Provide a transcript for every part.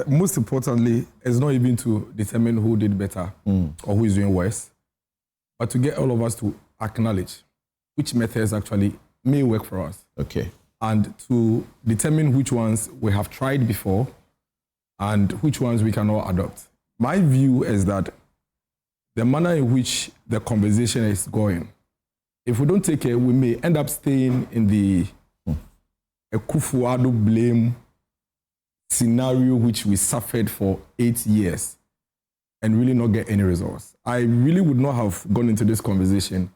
Most importantly, it's not even to determine who did better or who is doing worse, but to get all of us to acknowledge which methods actually may work for us. Okay. And to determine which ones we have tried before and which ones we cannot adopt. My view is that the manner in which the conversation is going, if we don't take it, we may end up staying in the Akufo-Addo blame scenario which we suffered for 8 years and really not get any results. I really would not have gone into this conversation,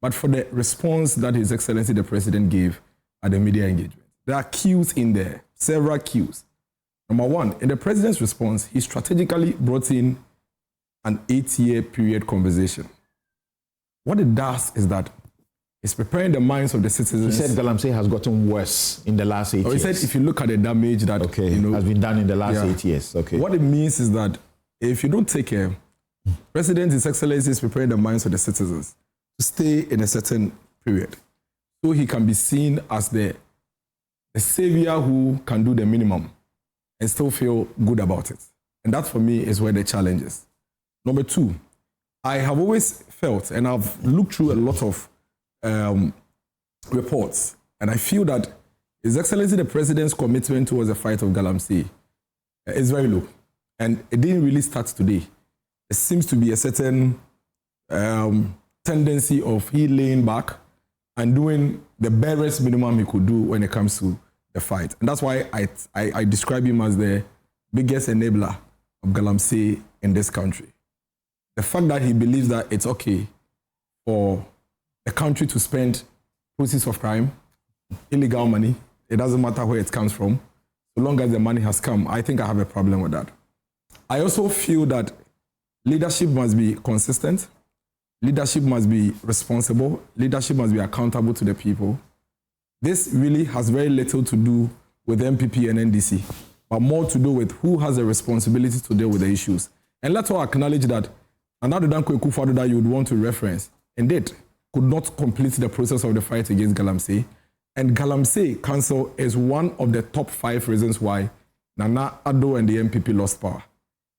but for the response that His Excellency the President gave at the media engagement. There are cues in there, several cues. Number one, in the President's response, he strategically brought in an 8-year period conversation. What it does is that it's preparing the minds of the citizens. He said Galamsey has gotten worse in the last 8 years. He said if you look at the damage that has been done in the last 8 years. Okay. What it means is that if you don't take care, President His Excellency is preparing the minds of the citizens to stay in a certain period, so he can be seen as the savior who can do the minimum and still feel good about it. And that for me is where the challenge is. Number two, I have always felt, and I've looked through a lot of reports, and I feel that His Excellency the President's commitment towards the fight of Galamsey is very low. And it didn't really start today. There seems to be a certain tendency of he laying back and doing the barest minimum he could do when it comes to the fight. And that's why I describe him as the biggest enabler of Galamsey in this country. The fact that he believes that it's okay for the country to spend proceeds of crime, illegal money, it doesn't matter where it comes from, so long as the money has come, I think I have a problem with that. I also feel that leadership must be consistent, leadership must be responsible, leadership must be accountable to the people. This really has very little to do with NPP and NDC, but more to do with who has a responsibility to deal with the issues. And let's all acknowledge that another Danko Akufo-Addo that you would want to reference, indeed, could not complete the process of the fight against Galamsey. And Galamsey Council is one of the top 5 reasons why Nana Addo and the NPP lost power.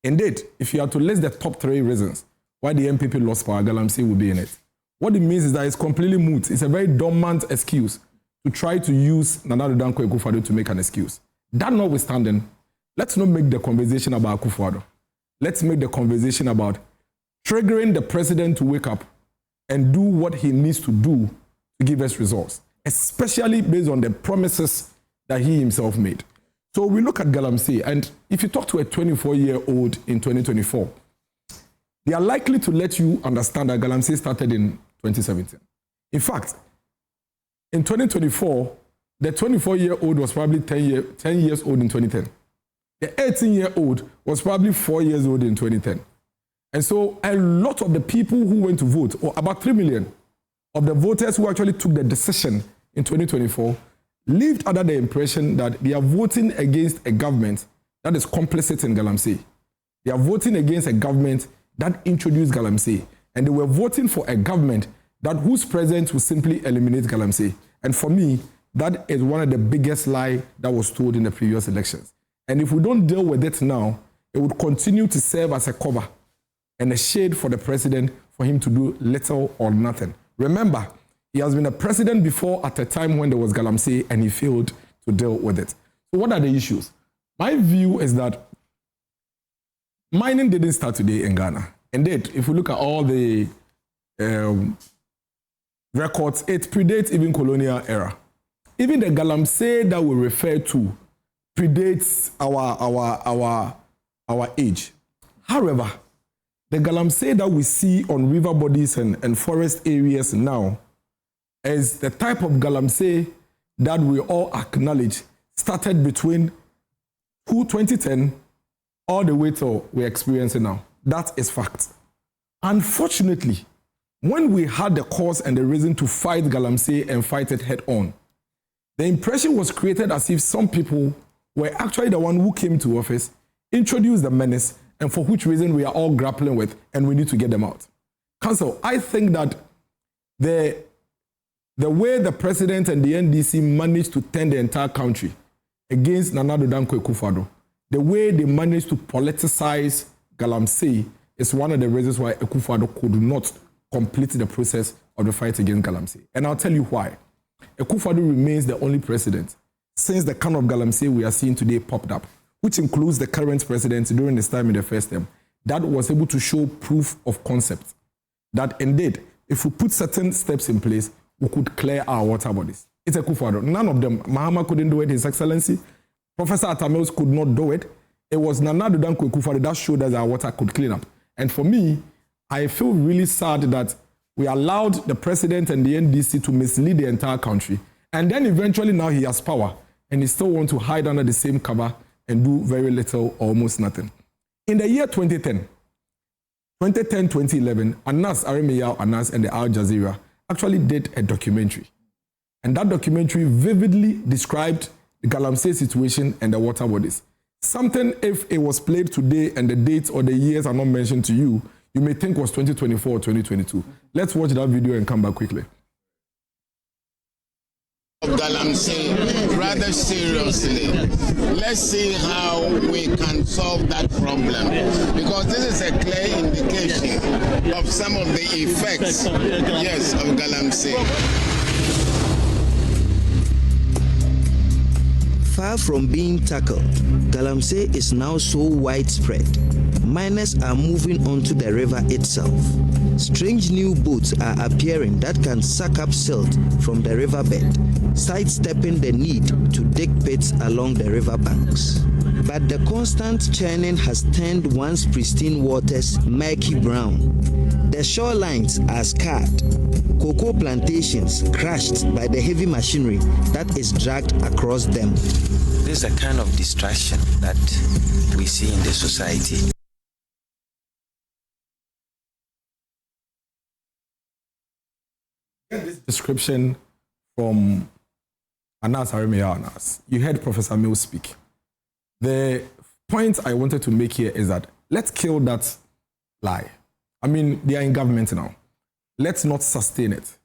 Indeed, if you are to list the top 3 reasons why the NPP lost power, Galamsey will be in it. What it means is that it's completely moot. It's a very dormant excuse to try to use Nana Danko Akufo-Addo to make an excuse. That notwithstanding, let's not make the conversation about Akufo-Addo. Let's make the conversation about triggering the president to wake up and do what he needs to do to give us results, especially based on the promises that he himself made. So we look at Galamsey, and if you talk to a 24-year-old in 2024, they are likely to let you understand that Galamsey started in 2017. In fact, in 2024, the 24-year-old was probably 10 years old in 2010. The 18-year-old was probably 4 years old in 2010. And so a lot of the people who went to vote, or about 3 million of the voters who actually took the decision in 2024, lived under the impression that they are voting against a government that is complicit in Galamsey. They are voting against a government that introduced Galamsey. And they were voting for a government that whose presence will simply eliminate Galamsey. And for me, that is one of the biggest lies that was told in the previous elections. And if we don't deal with it now, it would continue to serve as a cover and a shade for the president for him to do little or nothing. Remember, he has been a president before at a time when there was Galamsey and he failed to deal with it. So what are the issues? My view is that mining didn't start today in Ghana. Indeed, if we look at all the records, it predates even colonial era. Even the Galamsey that we refer to predates our age. However, the Galamsey that we see on river bodies and forest areas now is the type of Galamsey that we all acknowledge started between 2010 all the way to we're experiencing now. That is fact. Unfortunately, when we had the cause and the reason to fight Galamsey and fight it head on, the impression was created as if some people were actually the one who came to office, introduced the menace, and for which reason we are all grappling with, and we need to get them out. Council, I think that the way the president and the NDC managed to turn the entire country against Nana Danko Akufo-Addo, the way they managed to politicize Galamsey is one of the reasons why Akufo-Addo could not complete the process of the fight against Galamsey. And I'll tell you why. Akufo-Addo remains the only president since the kind of Galamsey we are seeing today popped up, which includes the current president during his time in the first term, that was able to show proof of concept that indeed, if we put certain steps in place, we could clear our water bodies. It's Akufo-Addo. None of them. Mahama couldn't do it, His Excellency. Professor Atamils could not do it. It was Nana Addo Dankwa Akufo-Addo that showed us our water could clean up. And for me, I feel really sad that we allowed the president and the NDC to mislead the entire country. And then eventually now he has power and he still wants to hide under the same cover and do very little or almost nothing. In the year 2010, 2011, Anas Arimeyao Anas and the Al Jazeera actually did a documentary. And that documentary vividly described the Galamsey situation and the water bodies. Something, if it was played today and the dates or the years are not mentioned to you, you may think was 2024 or 2022. Let's watch that video and come back quickly. Galamsey rather seriously. Let's see how we can solve that problem, because this is a clear indication of some of the effects, yes, of Galamsey. Far from being tackled, Galamsey is now so widespread. Miners are moving onto the river itself. Strange new boats are appearing that can suck up silt from the riverbed, sidestepping the need to dig pits along the river banks. But the constant churning has turned once pristine waters murky brown. The shorelines are scarred. Cocoa plantations crushed by the heavy machinery that is dragged across them. This is a kind of distraction that we see in the society. This description from Anas Arimeyao Anas. You heard Professor Mills speak. The point I wanted to make here is that let's kill that lie. I mean, they are in government now. Let's not sustain it.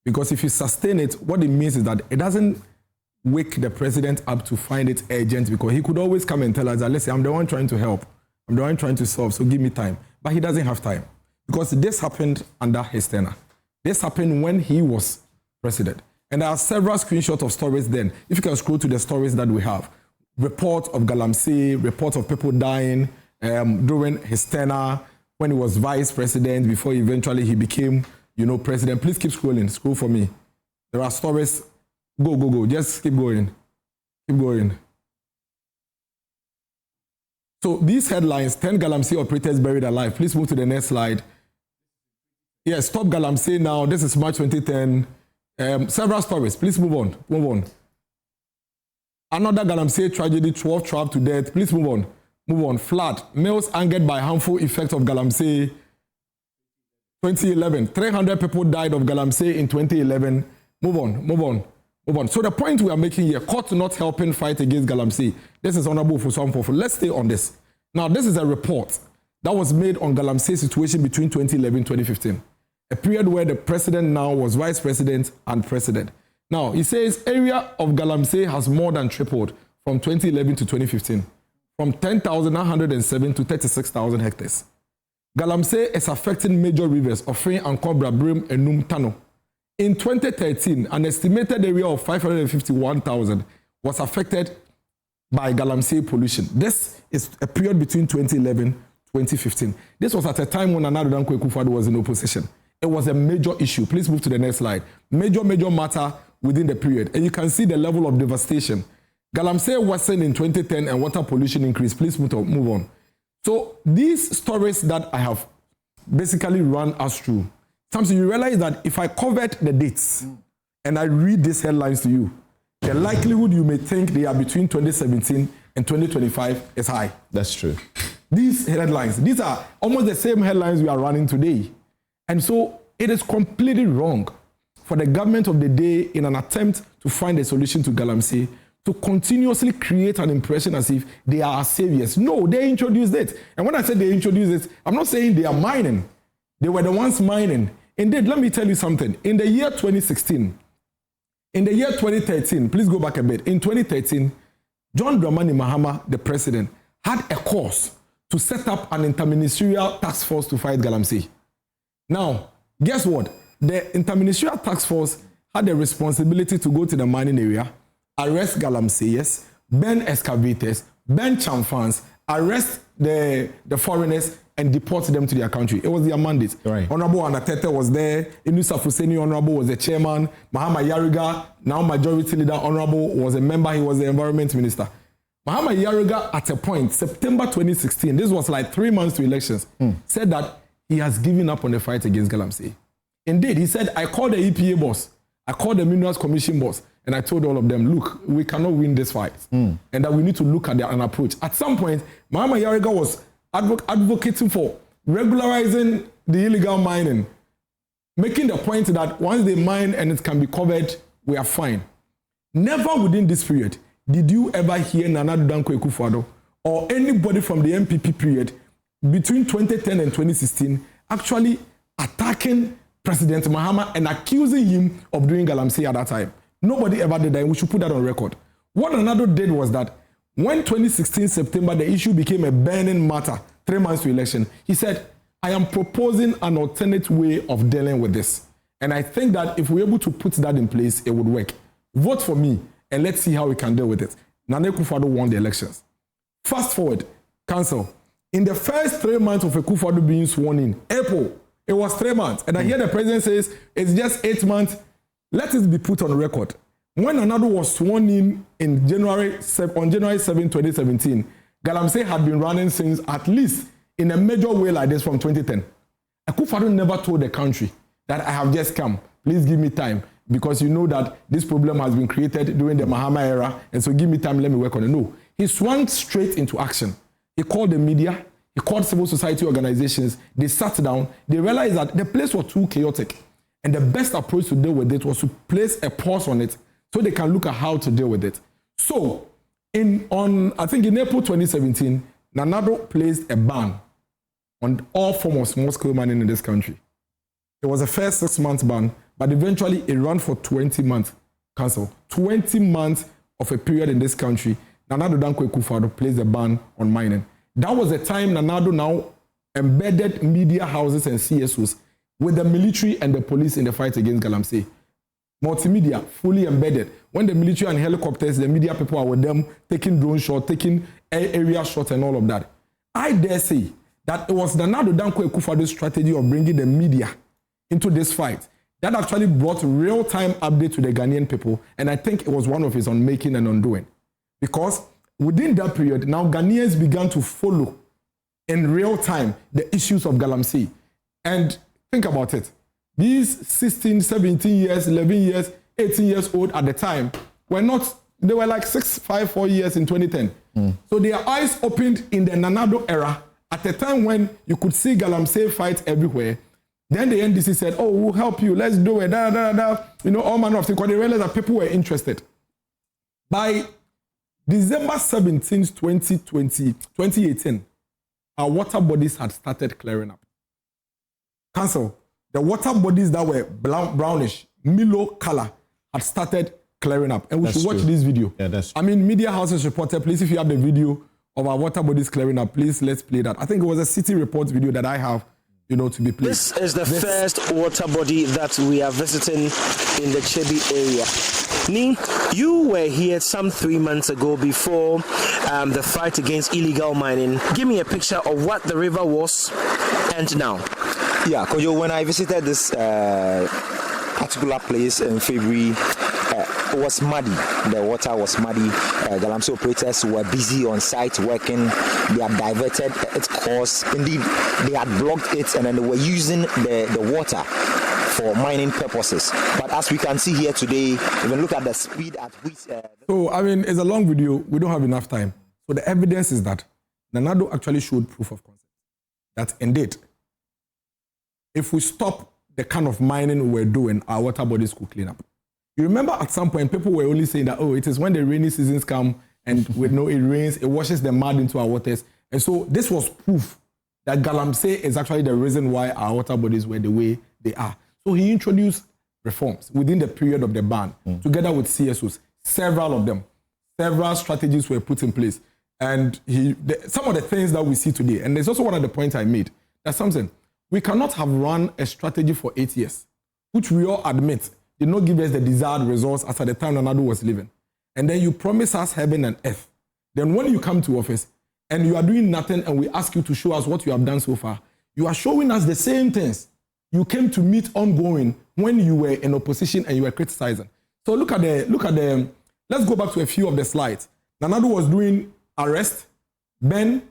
Because if you sustain it, what it means is that it doesn't wake the president up to find it urgent, because he could always come and tell us that, listen, I'm the one trying to help. I'm the one trying to solve, so give me time. But he doesn't have time. Because this happened under his tenure. This happened when he was president. And there are several screenshots of stories then. If you can scroll to the stories that we have. Report of Galamsey, reports of people dying during his tenure, when he was vice president, before eventually he became, president. Please keep scrolling. Scroll for me. There are stories. Go. Just keep going. Keep going. So these headlines, 10 Galamsey operators buried alive. Please move to the next slide. Yes, stop Galamsey now. This is March 2010. Several stories. Please move on. Another Galamsey tragedy, 12 trapped to death. Please move on. Flood. Males angered by harmful effects of Galamsey. 2011. 300 people died of Galamsey in 2011. Move on. So the point we are making here, court not helping fight against Galamsey. This is Honorable Fusampofu. Let's stay on this. Now, this is a report that was made on Galamsey situation between 2011 and 2015. A period where the president now was vice president and president. Now, he says area of Galamsey has more than tripled from 2011 to 2015, from 10,907 to 36,000 hectares. Galamsey is affecting major rivers of Ofin, Ankobra, Brim, and Numtano. In 2013, an estimated area of 551,000 was affected by Galamsey pollution. This is a period between 2011 and 2015. This was at a time when Nana Addo Dankwa Akufo-Addo was in opposition. It was a major issue. Please move to the next slide. Major matter within the period. And you can see the level of devastation. Galamsey worsened in 2010 and water pollution increased. Please move on. So these stories that I have basically run us through, sometimes you realize that if I covered the dates and I read these headlines to you, the likelihood you may think they are between 2017 and 2025 is high. That's true. These headlines, these are almost the same headlines we are running today. And so it is completely wrong for the government of the day, in an attempt to find a solution to Galamsey, to continuously create an impression as if they are our saviors. No, they introduced it. And when I say they introduced it, I'm not saying they are mining. They were the ones mining. Indeed, let me tell you something. In the year 2016, in the year 2013, please go back a bit. In 2013, John Dramani Mahama, the president, had a course to set up an interministerial task force to fight Galamsey. Now, guess what? The interministerial task force had the responsibility to go to the mining area, arrest Galamseyers, burn excavators, burn chamfans, arrest the foreigners, and deport them to their country. It was their mandate. Right. Honorable Anatete was there. Inusa Fuseni Honorable was the chairman. Mahama Yariga, now majority leader Honorable, was a member. He was the environment minister. Mahama Yariga, at a point, September 2016, this was like 3 months to elections, said that he has given up on the fight against Galamsey. Indeed, he said, I called the EPA boss, I called the Minerals Commission boss, and I told all of them, look, we cannot win this fight, and that we need to look at an approach. At some point, Mahama Yariga was advocating for regularizing the illegal mining, making the point that once they mine and it can be covered, we are fine. Never within this period did you ever hear Nana Addo Dankwa Akufo-Addo or anybody from the NPP period between 2010 and 2016 actually attacking President Mahama and accusing him of doing Galamsey at that time. Nobody ever did that, and we should put that on record. What Nana Addo did was that when 2016 September, the issue became a burning matter, 3 months to election, he said, I am proposing an alternate way of dealing with this. And I think that if we're able to put that in place, it would work. Vote for me, and let's see how we can deal with it. Nana Akufo-Addo won the elections. Fast forward, council. In the first 3 months of Akufo-Addo being sworn in, April, it was 3 months. And I hear the president says, it's just 8 months. Let it be put on record. When Nana Addo was sworn in January 7, 2017, Galamsey had been running since at least in a major way like this from 2010. Akufo-Addo never told the country that I have just come. Please give me time because you know that this problem has been created during the Mahama era, and so give me time, let me work on it. No, he swung straight into action. He called the media, he called civil society organizations, they sat down, they realized that the place was too chaotic, and the best approach to deal with it was to place a pause on it so they can look at how to deal with it. So, I think in April 2017, Nana Addo placed a ban on all forms of small-scale mining in this country. It was a first 6-month ban, but eventually it ran for 20 months, council. 20 months of a period in this country, Nana Addo Dankwa Akufo-Addo placed a ban on mining. That was the time Nana Addo now embedded media houses and CSOs with the military and the police in the fight against Galamsey. Multimedia, fully embedded. When the military and helicopters, the media people are with them, taking drone shots, taking area shots and all of that. I dare say that it was Nana Addo Dankwa Akufo-Addo's strategy of bringing the media into this fight that actually brought real-time update to the Ghanaian people, and I think it was one of his unmaking and undoing. Because within that period, now Ghanaians began to follow in real time the issues of Galamsey. And think about it. These 16, 17 years, 11 years, 18 years old at the time were not, they were like 6, 5, 4 years in 2010. So their eyes opened in the Nana Addo era at a time when you could see Galamsey fight everywhere. Then the NDC said, oh, we'll help you, let's do it, you know, all manner of things, because they realized that people were interested. By December 17, 2018, our water bodies had started clearing up. Council, the water bodies that were brownish, Milo color, had started clearing up. And we should watch this video. Yeah, that's true. I mean, media houses reported, please, if you have the video of our water bodies clearing up, please, let's play that. I think it was a City Report video that I have, you know, to be played. This is the first water body that we are visiting in the Chebi area. Ni, you were here some 3 months ago before the fight against illegal mining. Give me a picture of what the river was and now. Yeah, Kojo, when I visited this particular place in February, it was muddy. The water was muddy. Galamsey operators were busy on site working. They had diverted its course. Indeed, they had blocked it, and then they were using the water for mining purposes. But as we can see here today, even look at the speed at which... So, I mean, it's a long video. We don't have enough time. So the evidence is that Nana Addo actually showed proof of concept. That indeed, if we stop the kind of mining we're doing, our water bodies could clean up. You remember at some point, people were only saying that, oh, it is when the rainy seasons come and it rains, it washes the mud into our waters. And so this was proof that Galamsey is actually the reason why our water bodies were the way they are. So he introduced reforms within the period of the ban, together with CSOs, several of them. Several strategies were put in place. And some of the things that we see today, and there's also one of the points I made, that's something, we cannot have run a strategy for 8 years, which we all admit did not give us the desired results as at the time Addo was living. And then you promise us heaven and earth. Then when you come to office and you are doing nothing and we ask you to show us what you have done so far, you are showing us the same things you came to meet ongoing when you were in opposition and you were criticizing. So look at the, let's go back to a few of the slides. Addo was doing arrest, ban,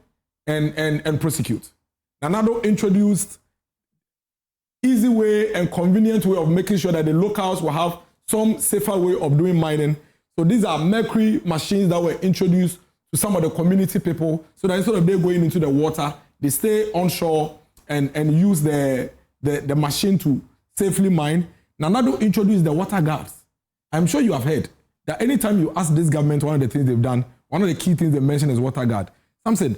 and prosecute. Addo introduced easy way and convenient way of making sure that the locals will have some safer way of doing mining. So these are mercury machines that were introduced to some of the community people so that instead of they going into the water, they stay onshore and use the machine to safely mine. Addo introduced the water guards. I'm sure you have heard that anytime you ask this government one of the things they've done, one of the key things they mention is water guard. Some said,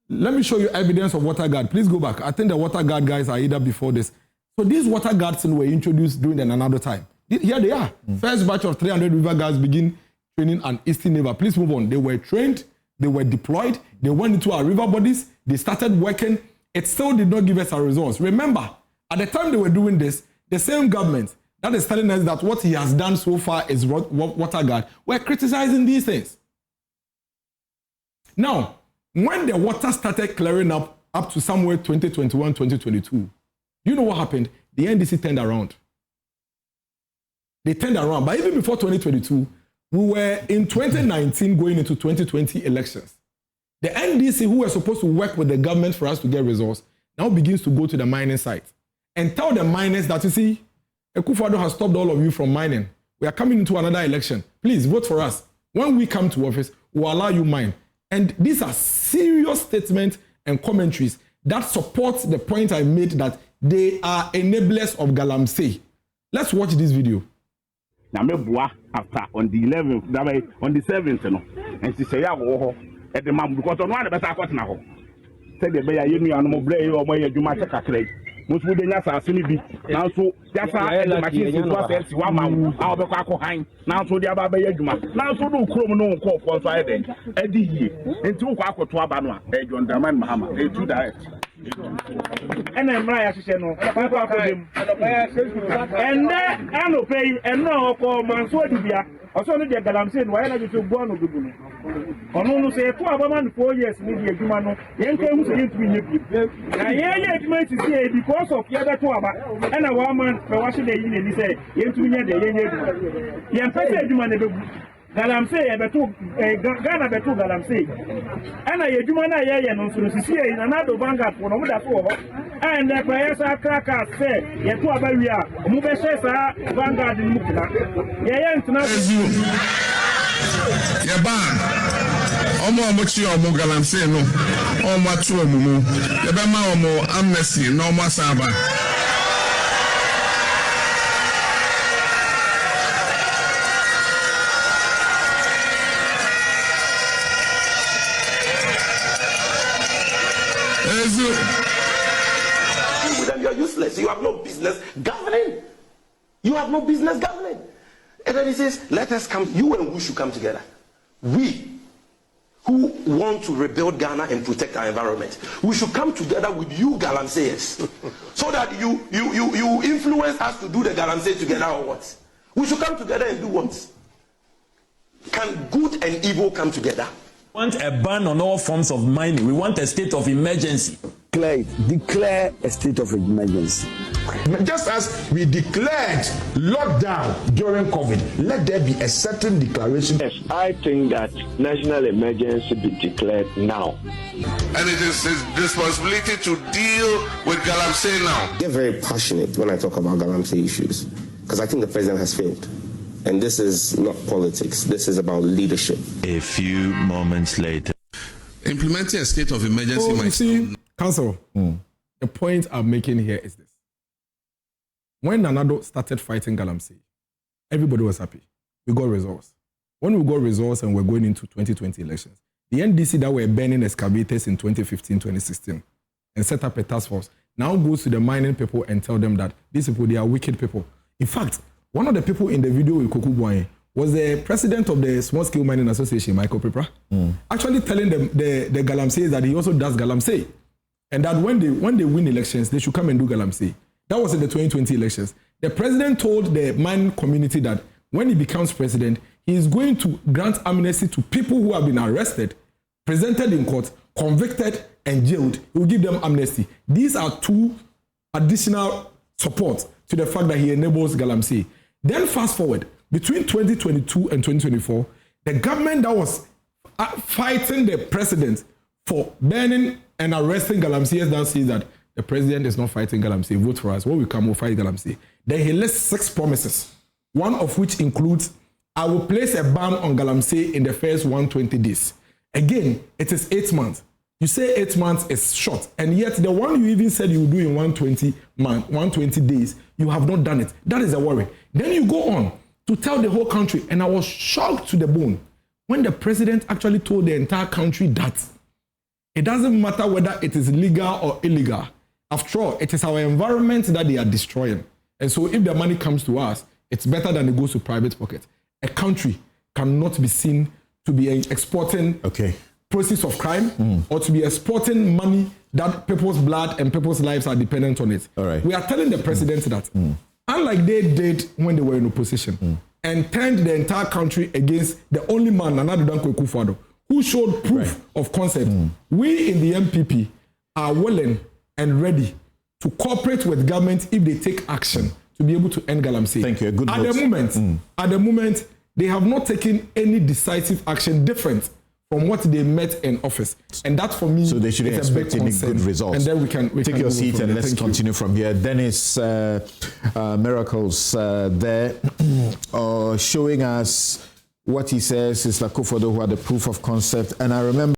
let me show you evidence of water guard. Please go back. I think the water guard guys are either before this. So these water guards were introduced during another time. Here they are. First batch of 300 river guards begin training on Eastern River. Please move on. They were trained, they were deployed, they went into our river bodies, they started working. It still did not give us our results. Remember, at the time they were doing this, the same government that is telling us that what he has done so far is water guard, were criticizing these things. Now, when the water started clearing up to somewhere 2021, 2022, you know what happened? The NDC turned around. They turned around. But even before 2022, we were in 2019 going into 2020 elections. The NDC, who were supposed to work with the government for us to get results, now begins to go to the mining site and tell the miners that, you see, Akufo-Addo has stopped all of you from mining. We are coming into another election. Please vote for us. When we come to office, we'll allow you mine. And these are serious statements and commentaries that support the point I made that they are enablers of Galamsey. Let's watch this video. After on the 11th, on the 7th, and she say, at the mom, because on one of us, I got now. Said the Bay, you know, no brave or my Jumata. Most would not have seen it. Now, so that's how the machine was 1 month. I'll be quite behind. Now, so the Abba Juma. Now, so do criminal call for Friday. Eddie, and 2 o'clock to Abana, John Daman Mahama, they do that. And then my assistant, and then I will pay and no for Mansoudia. I saw the Galamsey, why not you born of the Bunu? On only say 2 about 4 years, maybe a Jumano, young came to you. I might say because of the other 2 about and a woman for watching the union, he said, into the young person, Galamsey, Ghana betu Galamsey. And I Jumana Yayan on Susia in another vanguard for Nomuda. And the players are crackers say, Yatua Baria, Mubesha, vanguard in Mukina. Yayan to not you. Yaban, Omo Mochi or Galamsey, no, or Matu Mumu, Yabama or Amnesty, no Masaba. You are useless. You have no business governing. You have no business governing. And then he says, let us come, you and we should come together. We who want to rebuild Ghana and protect our environment. We should come together with you Galamseyers so that you influence us to do the Galamsey together or what? We should come together and do what? Can good and evil come together? We want a ban on all forms of mining. We want a state of emergency. Declare a state of emergency. Just as we declared lockdown during COVID, let there be a certain declaration. Yes, I think that national emergency be declared now. And it is his responsibility to deal with Galamsey now. I get very passionate when I talk about Galamsey issues because I think the president has failed. And this is not politics. This is about leadership. A few moments later. Implementing a state of emergency. You see, Council, the point I'm making here is this. When Addo started fighting Galamsey, everybody was happy. We got results. When we got results and we're going into 2020 elections, the NDC that were burning excavators in 2015, 2016 and set up a task force now goes to the mining people and tell them that these people, they are wicked people. In fact, one of the people in the video with Kokubuaye was the president of the Small Scale Mining Association, Michael Prepra, actually telling them the Galamsey that he also does Galamsey. And that when they win elections, they should come and do Galamsey. That was in the 2020 elections. The president told the mining community that when he becomes president, he is going to grant amnesty to people who have been arrested, presented in court, convicted, and jailed. He will give them amnesty. These are two additional support to the fact that he enables Galamsey. Then fast forward, between 2022 and 2024, the government that was fighting the president for banning and arresting Galamsey now says that the president is not fighting Galamsey. Vote for us. When we come, we'll fight Galamsey. Then he lists 6 promises, one of which includes, I will place a ban on Galamsey in the first 120 days. Again, it is 8 months. You say 8 months is short, and yet the one you even said you will do in 120 days, you have not done it. That is a worry. Then you go on to tell the whole country, and I was shocked to the bone when the president actually told the entire country that it doesn't matter whether it is legal or illegal. After all, it is our environment that they are destroying. And so if the money comes to us, it's better than it goes to private pockets. A country cannot be seen to be exporting proceeds of crime or to be exporting money that people's blood and people's lives are dependent on it. All right. We are telling the president that, unlike they did when they were in opposition and turned the entire country against the only man, Nana Danko Akufo-Addo, who showed proof of concept, we in the NPP are willing and ready to cooperate with government if they take action to be able to end Galamsey. Thank you. Good at the moment, they have not taken any decisive action different from what they met in office, and that for me, so they shouldn't expect any good results. And then we can take your seat and let's continue from here. Dennis Miracles there showing us what he says is Akufo-Addo who had the proof of concept, and I remember